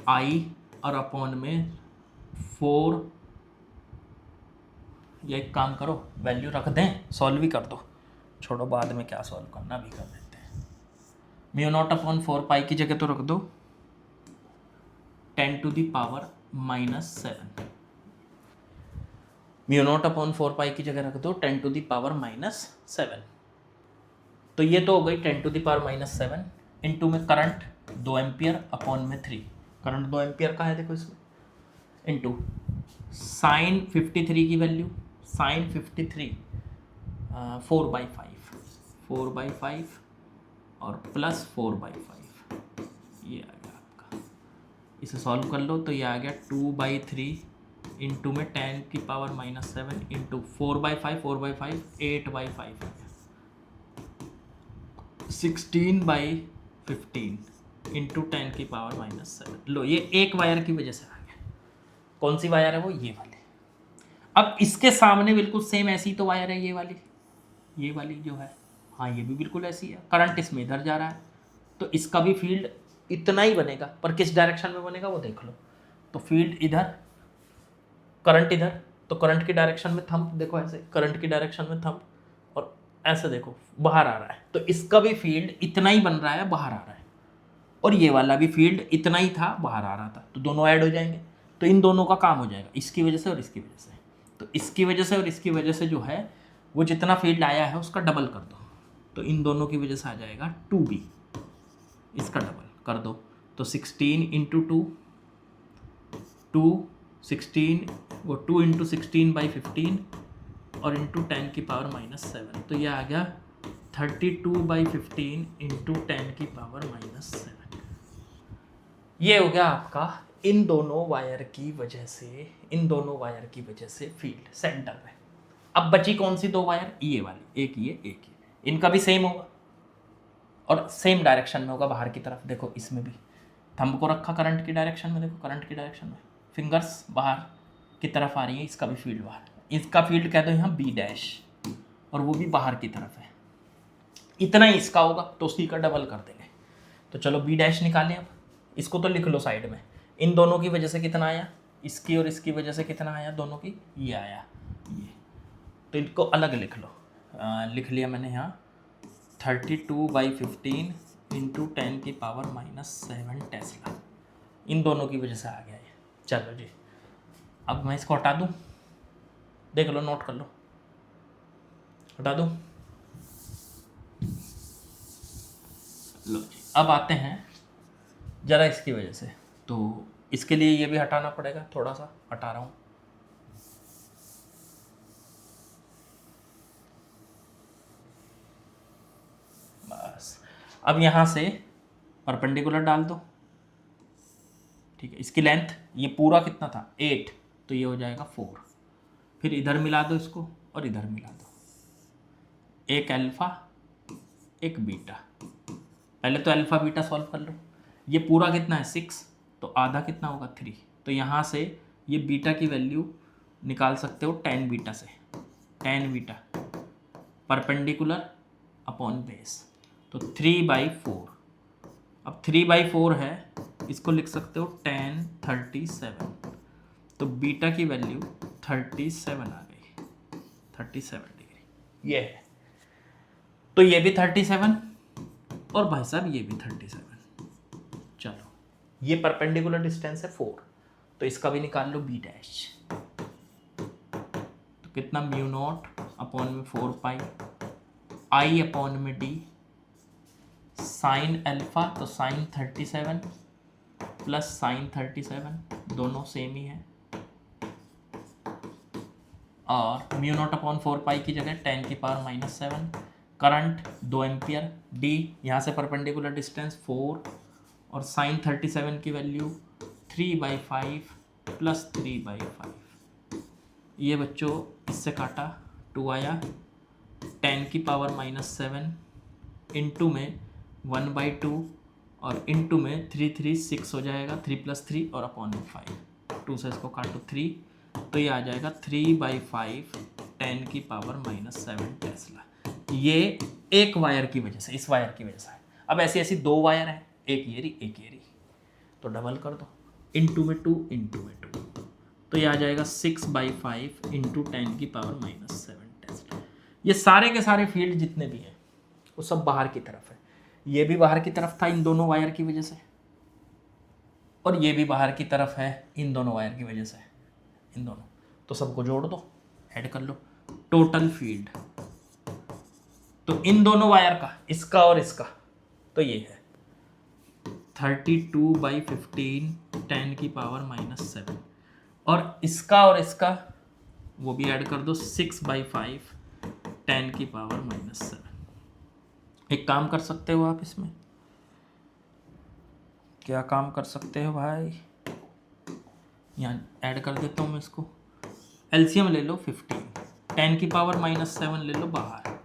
आई और अपॉन में 4। ये एक काम करो, वैल्यू रख दें, सॉल्व भी कर दो, छोड़ो बाद में क्या सॉल्व करना, भी कर देते हैं। म्यू नॉट अपॉन 4 पाई की जगह तो रख दो 10 to the power -7, mu naught upon 4 pi की जगह रख दो 10 टू द पावर -7। तो ये तो हो गई 10 टू द पावर -7 इनटू में करंट 2 एम्पियर अपॉन में 3, करंट 2 एम्पियर का है देखो इसमें, इनटू साइन 53 की वैल्यू, साइन 53 4/5 और प्लस 4/5, ये आ गया आपका। इसे सॉल्व कर लो तो ये आ गया 2/3 इंटू में 10 की पावर -7 इंटू 4/5 8/5 आ गया, 16/15 इंटू 10 की पावर -7। लो ये एक वायर की वजह से आ गया, कौन सी वायर है वो, ये वाली। अब इसके सामने बिल्कुल सेम ऐसी तो वायर है, ये वाली जो है, हाँ ये भी बिल्कुल ऐसी है, करंट इसमें इधर जा रहा है, तो इसका भी फील्ड इतना ही बनेगा, पर किस डायरेक्शन में बनेगा वो देख लो। तो फील्ड इधर, करंट इधर, तो करंट की डायरेक्शन में थंब, देखो ऐसे करंट की डायरेक्शन में थंब, और ऐसे देखो बाहर आ रहा है, तो इसका भी फील्ड इतना ही बन रहा है, बाहर आ रहा है, और ये वाला भी फील्ड इतना ही था, बाहर आ रहा था, तो दोनों ऐड हो जाएंगे, तो इन दोनों का काम हो जाएगा, इसकी वजह से और इसकी वजह से। तो इसकी वजह से और इसकी वजह से जो है वो जितना फील्ड आया है उसका डबल कर दो, तो इन दोनों की वजह से आ जाएगा 2B, इसका डबल कर दो, तो 16 इंटू 16, वो 2 इंटू 16/15 और इंटू 10 की पावर -7, तो ये आ गया 32/15 इंटू 10 की पावर -7। ये हो गया आपका इन दोनों वायर की वजह से फील्ड सेंटर में। अब बची कौन सी दो वायर, ये वाली, एक ये, इनका भी सेम होगा और सेम डायरेक्शन में होगा बाहर की तरफ। देखो इसमें भी थंब को रखा करंट की डायरेक्शन में, देखो करंट की डायरेक्शन में, फिंगर्स बाहर की तरफ आ रही है, इसका भी फील्ड बाहर, इसका फील्ड कह दो यहाँ B' और वो भी बाहर की तरफ है, इतना ही इसका होगा, तो उसी का डबल कर देंगे। तो चलो B' निकालें, अब इसको तो लिख लो साइड में, इन दोनों की वजह से कितना आया, इसकी और इसकी वजह से कितना आया, दोनों की ये आया, ये, तो इनको अलग लिख लो। लिख लिया मैंने यहाँ 32/15 इंटू 10 की पावर -7 टेस्ला, इन दोनों की वजह से आ गया ये। चलो जी, अब मैं इसको हटा दूँ, देख लो, नोट कर लो, हटा दूँ। लो जी, अब आते हैं ज़रा इसकी वजह से, तो इसके लिए ये भी हटाना पड़ेगा, थोड़ा सा हटा रहा हूँ। बस, अब यहाँ से परपेंडिकुलर डाल दो, ठीक है। इसकी लेंथ ये पूरा कितना था 8, तो ये हो जाएगा 4, फिर इधर मिला दो इसको और इधर मिला दो, एक अल्फ़ा एक बीटा, पहले तो अल्फ़ा बीटा सॉल्व कर लो। ये पूरा कितना है 6, तो आधा कितना होगा 3, तो यहाँ से ये बीटा की वैल्यू निकाल सकते हो tan बीटा से, tan beta perpendicular upon base, तो 3/4। अब 3/4 है, इसको लिख सकते हो tan 37, तो बीटा की वैल्यू 37 आ गई, 37 डिग्री ये है। तो ये भी 37 और भाई साहब ये भी 37। चलो, ये परपेंडिकुलर डिस्टेंस है 4, तो इसका भी निकाल लो B', तो कितना μ0 अपॉन में 4π I अपॉन में d, साइन अल्फा तो साइन 37 प्लस साइन 37 दोनों सेम ही है, और μ0 अपॉन 4π की जगह 10 की पावर -7, करंट 2 एम्पियर, d यहाँ से परपेंडिकुलर डिस्टेंस 4 और साइन 37 की वैल्यू 3/5 प्लस 3/5। ये बच्चों इससे काटा 2 आया, 10 की पावर -7 इंटू में 1/2 और इंटू में 3 6 हो जाएगा, 3 + 3 और अपॉन में 5, 2 से इसको काटो 3, तो ये आ जाएगा 3/5 10 की पावर -7 टेस्ला। ये एक वायर की वजह से, इस वायर की वजह से है। अब ऐसी ऐसी दो वायर है, एक ये रही एक ये रही, तो डबल कर दो, इंटू में 2 इंटू में 2, तो ये आ जाएगा 6/5 इंटू 10 की पावर -7 टेस्ला। ये सारे के सारे फील्ड जितने भी हैं वो सब बाहर की तरफ है, ये भी बाहर की तरफ था इन दोनों वायर की वजह से, और ये भी बाहर की तरफ है इन दोनों वायर की वजह से, इन दोनों, तो सबको जोड़ दो, ऐड कर लो, टोटल फील्ड तो इन दोनों वायर का, इसका और इसका, तो ये है 32/15 10 की पावर -7, और इसका और इसका वो भी ऐड कर दो 6/5 10 की पावर -7। एक काम कर सकते हो आप इसमें, क्या काम कर सकते हो भाई, यहाँ ऐड कर देता हूँ मैं इसको, एलसीएम ले लो 15, 10 की पावर -7 ले लो बाहर,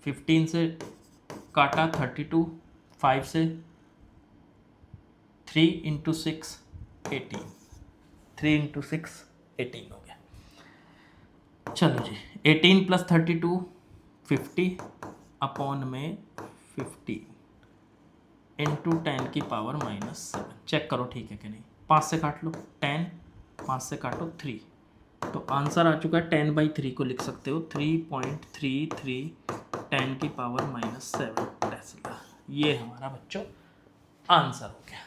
15 से काटा 32, 5 से 3 × 6 18, 3 इंटू 6 18 हो गया। चलो जी 18 प्लस 32 50 अपॉन में 50 इंटू 10 की पावर -7। चेक करो ठीक है कि नहीं। 5 से काट लो 10, 5 से काटो 3, तो आंसर आ चुका है 10/3 को लिख सकते हो 3.33 10 की पावर -7 टेस्ला। ये हमारा बच्चों आंसर हो गया।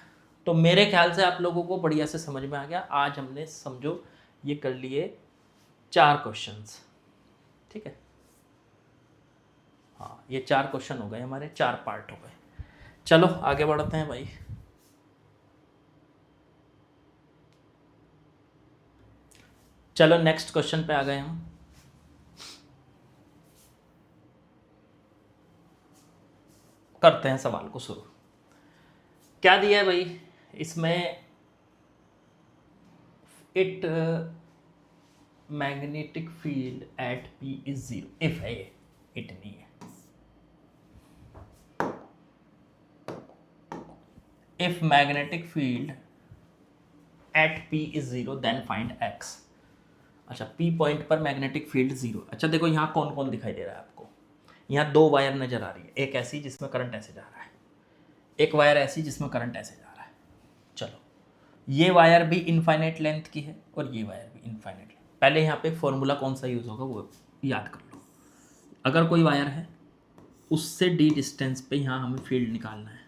तो मेरे ख्याल से आप लोगों को बढ़िया से समझ में आ गया। आज हमने समझो ये कर लिए 4 क्वेश्चंस, ठीक है। हाँ ये 4 क्वेश्चन हो गए हमारे, 4 पार्ट हो गए। चलो आगे बढ़ते हैं भाई। चलो नेक्स्ट क्वेश्चन पे आ गए हम। करते हैं सवाल को शुरू। क्या दिया है भाई इसमें, it magnetic field at P is 0 if है, ये इट नहीं है। If magnetic field at P is 0 then find x। अच्छा P पॉइंट पर मैग्नेटिक फील्ड 0। अच्छा देखो यहाँ कौन कौन दिखाई दे रहा है आपको। यहाँ 2 वायर नजर आ रही है, एक ऐसी जिसमें करंट ऐसे जा रहा है, एक वायर ऐसी जिसमें करंट ऐसे जा रहा है। चलो ये वायर भी इनफाइनाइट लेंथ की है और ये वायर भी इनफाइनाइट लेंथ। पहले यहाँ पे फॉर्मूला कौन सा यूज होगा वो याद कर लो। अगर कोई वायर है उससे d डिस्टेंस पे यहाँ हमें फील्ड निकालना है,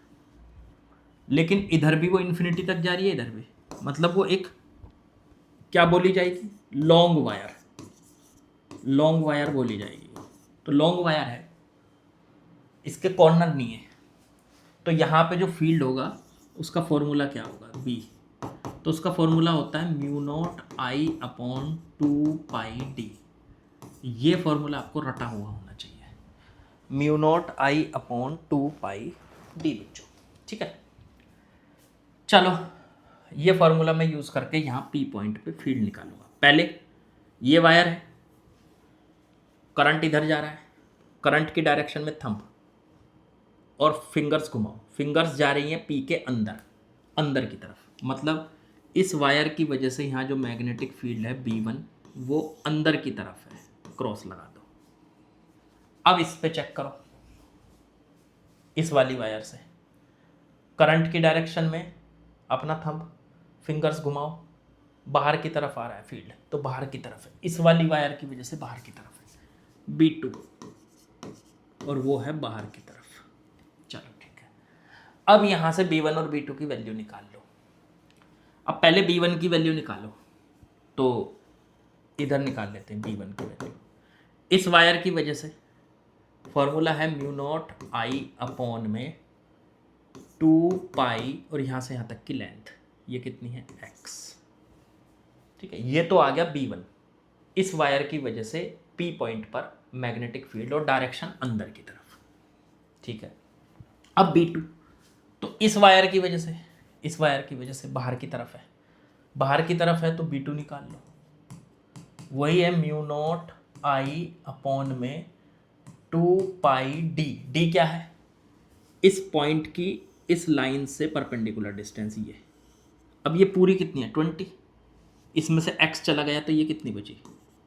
लेकिन इधर भी वो इन्फिनिटी तक जा रही है, इधर भी, मतलब वो एक क्या बोली जाएगी, लॉन्ग वायर, लॉन्ग वायर बोली जाएगी। तो लॉन्ग वायर है, इसके कॉर्नर नहीं है, तो यहाँ पे जो फील्ड होगा उसका फॉर्मूला क्या होगा, b। तो उसका फॉर्मूला होता है μ0I/2πd। ये फॉर्मूला आपको रटा हुआ होना चाहिए, μ0I/2πd बच्चों, ठीक है। चलो ये फॉर्मूला मैं यूज करके यहाँ P पॉइंट पे फील्ड निकालूंगा। पहले ये वायर है, करंट इधर जा रहा है, करंट की डायरेक्शन में थंब और फिंगर्स घुमाओ, फिंगर्स जा रही हैं P के अंदर, अंदर की तरफ। मतलब इस वायर की वजह से यहाँ जो मैग्नेटिक फील्ड है B1 वो अंदर की तरफ है, क्रॉस लगा दो। अब इस पे चेक करो, इस वाली वायर से करंट की डायरेक्शन में अपना थंब, फिंगर्स घुमाओ, बाहर की तरफ आ रहा है फील्ड, तो बाहर की तरफ है, इस वाली वायर की वजह से बाहर की तरफ है B2 और वो है बाहर की तरफ। चलो ठीक है, अब यहां से B1 और B2 की वैल्यू निकाल लो। अब पहले B1 की वैल्यू निकालो, तो इधर निकाल लेते हैं B1 की वैल्यू। इस वायर की वजह से फॉर्मूला है μ0I में 2π और यहां से यहां तक की लेंथ, ये कितनी है x, ठीक है। ये तो आ गया B1, इस वायर की वजह से P पॉइंट पर मैग्नेटिक फील्ड और डायरेक्शन अंदर की तरफ, ठीक है। अब B2, तो इस वायर की वजह से, इस वायर की वजह से बाहर की तरफ है, बाहर की तरफ है तो B2 निकाल लो, वही है μ0I में 2πd। d क्या है, इस पॉइंट की इस लाइन से परपेंडिकुलर डिस्टेंस ये। अब ये पूरी कितनी है 20, इसमें से x चला गया तो ये कितनी बची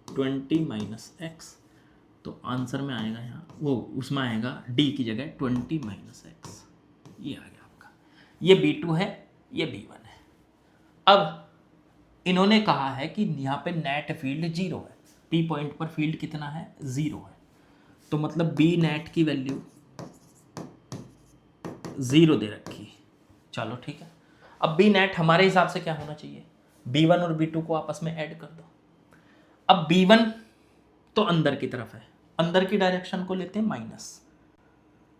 20 माइनस एक्स। तो आंसर में आएगा यहाँ वो, उसमें आएगा d की जगह 20 माइनस एक्स, ये आ गया आपका। ये B2 है, ये B1 है। अब इन्होंने कहा है कि यहाँ पे नेट फील्ड 0 है, P पॉइंट पर फील्ड कितना है 0 है, तो मतलब B नेट की वैल्यू 0 दे रखी। चलो ठीक है, अब B नेट हमारे हिसाब से क्या होना चाहिए, B1 और B2 को आपस में ऐड कर दो। अब B1 तो अंदर की तरफ है, अंदर की डायरेक्शन को लेते हैं माइनस,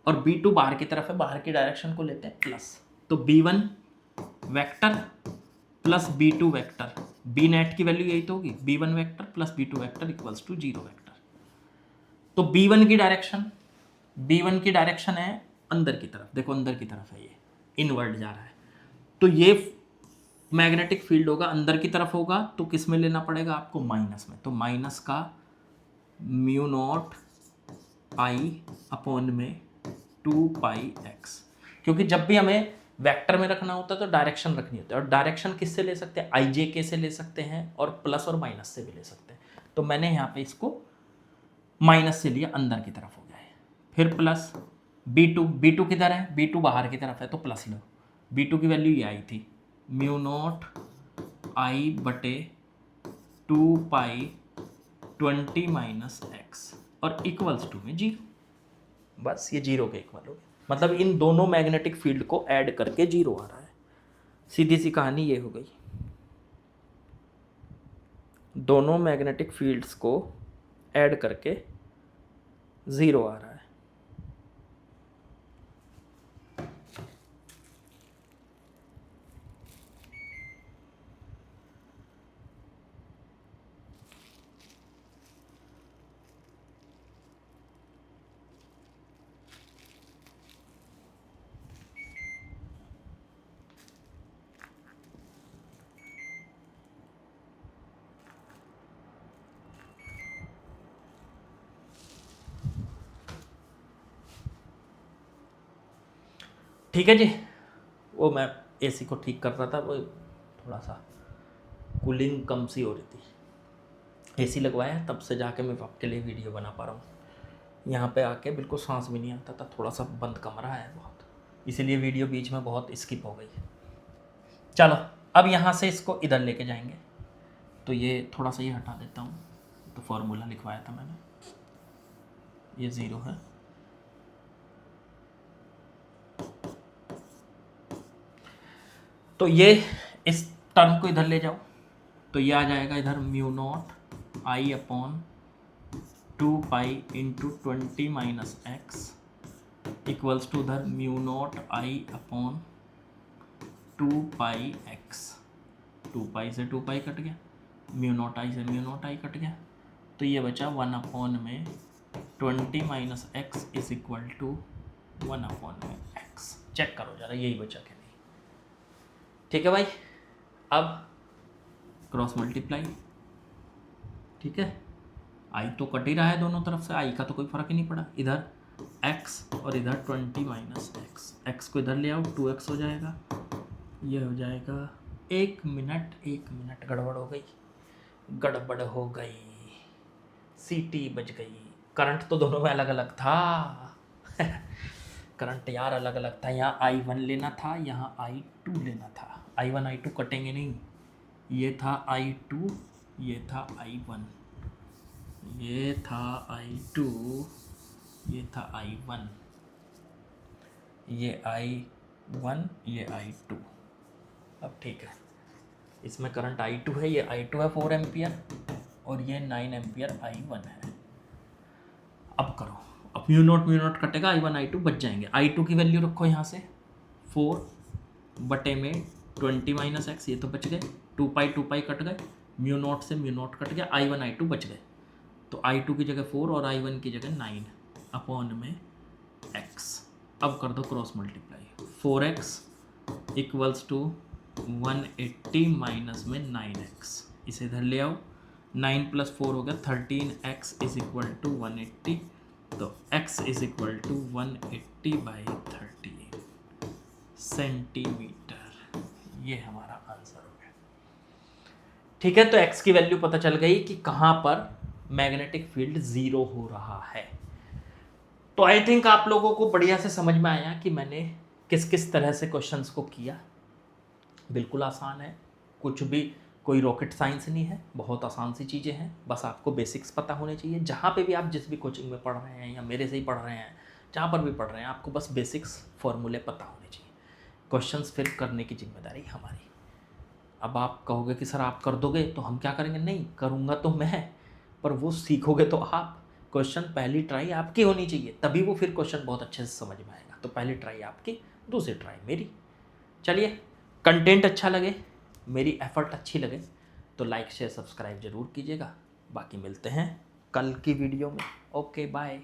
और B2 बाहर की तरफ है, बाहर की डायरेक्शन को लेते हैं प्लस। तो B1 vector plus B2 vector, B net की वैल्यू यही तो होगी, B1 vector plus B2 vector equals to 0 vector. तो B1 की डायरेक्शन है अंदर की तरफ, देखो अंदर की तरफ है, ये इनवर्ड जा रहा है, तो ये मैग्नेटिक फील्ड होगा अंदर की तरफ होगा, तो किस में लेना पड़ेगा आपको माइनस में, तो माइनस का μ0I में 2πx, क्योंकि जब भी हमें वेक्टर में रखना होता है तो डायरेक्शन रखनी होती है, और डायरेक्शन किससे ले सकते हैं, आई जे के से ले सकते हैं, और प्लस और माइनस से भी ले सकते हैं। तो मैंने यहाँ पे इसको माइनस से लिया, अंदर की तरफ हो गया है। फिर प्लस B2 किधर है, B2 बाहर की तरफ है तो प्लस लो। B2 की वैल्यू ये आई थी, म्यू नॉट आई बटे 2 पाई 20 माइनस एक्स, और इक्वल्स टू में 0। बस ये 0 के इक्वल हो गया, मतलब इन दोनों मैग्नेटिक फील्ड को ऐड करके 0 आ रहा है। सीधी सी कहानी ये हो गई, दोनों मैग्नेटिक फील्ड्स को ऐड करके 0 आ रहा है। ठीक है जी, वो मैं एसी को ठीक कर रहा था, वो थोड़ा सा कूलिंग कम सी हो रही थी। एसी लगवाया तब से जाके मैं आपके लिए वीडियो बना पा रहा हूँ। यहाँ पे आके बिल्कुल सांस भी नहीं आता था, थोड़ा सा बंद कमरा है बहुत, इसीलिए वीडियो बीच में बहुत स्किप हो गई। चलो अब यहाँ से इसको इधर लेके जाएंगे, तो ये थोड़ा सा ये हटा देता हूँ। तो फॉर्मूला लिखवाया था मैंने, ये 0 है, तो ये इस टर्म को इधर ले जाओ, तो ये आ जाएगा इधर mu naught I upon 2 pi into 20 minus x equals to उधर mu naught I upon 2 pi x. 2 pi से 2 पाई कट गया, म्यू नॉट आई से म्यू नॉट आई कट गया, तो ये बचा 1 अपॉन में 20 minus x is equal to 1 upon में एक्स। चेक करो जरा यही बचा कि नहीं। ठीक है भाई, अब क्रॉस मल्टीप्लाई, ठीक है, आई तो कट ही रहा है दोनों तरफ से, आई का तो कोई फर्क ही नहीं पड़ा। इधर x और इधर 20 माइनस एक्स, एक्स को इधर ले आओ 2x हो जाएगा, ये हो जाएगा 1 मिनट गड़बड़ हो गई, सीटी बज गई। करंट तो दोनों में अलग अलग था करंट यार अलग अलग था, यहाँ I1 लेना था, यहाँ I2 लेना था। I1 I2 कटेंगे नहीं, ये था I2, ये था I1, ये था I2, ये था I1, ये I1, ये I2। अब ठीक है, इसमें करंट I2 है, ये I2 है 4 एम्पियर, और ये 9 एम्पियर I1 है। अब करो, अब म्यू नॉट कटेगा, I1 I2 बच जाएंगे। I2 की वैल्यू रखो यहाँ से 4 बटे में 20 माइनस एक्स, ये तो बच गए, 2 पाई कट गए, म्यू नॉट से म्यू नॉट कट गया, I1 I2 बच गए। तो I2 की जगह 4 और I1 की जगह 9 अपॉन में x। अब कर दो cross multiply, 4x equals to 180 minus में 9x, इसे इधर ले आओ, 9 + 4 हो गया 13x इज इक्वल टू 180, तो x is equal to 180 by 13 centimetre. ये हमारा आंसर हो गया। ठीक है, तो x की वैल्यू पता चल गई कि कहाँ पर मैग्नेटिक फील्ड 0 हो रहा है। तो आई थिंक आप लोगों को बढ़िया से समझ में आया कि मैंने किस किस तरह से क्वेश्चंस को किया। बिल्कुल आसान है, कुछ भी कोई रॉकेट साइंस नहीं है, बहुत आसान सी चीज़ें हैं, बस आपको बेसिक्स पता होने चाहिए। जहाँ पे भी आप जिस भी कोचिंग में पढ़ रहे हैं या मेरे से ही पढ़ रहे हैं, जहाँ पर भी पढ़ रहे हैं, आपको बस बेसिक्स फॉर्मूले पता होने चाहिए। क्वेश्चंस फिर करने की जिम्मेदारी हमारी। अब आप कहोगे कि सर आप कर दोगे तो हम क्या करेंगे, नहीं करूँगा तो मैं, पर वो सीखोगे तो आप। क्वेश्चन पहली ट्राई आपकी होनी चाहिए, तभी वो फिर क्वेश्चन बहुत अच्छे से समझ में आएगा। तो पहली ट्राई आपकी, दूसरी ट्राई मेरी। चलिए, कंटेंट अच्छा लगे, मेरी एफर्ट अच्छी लगे तो लाइक शेयर सब्सक्राइब ज़रूर कीजिएगा। बाकी मिलते हैं कल की वीडियो में। Okay bye.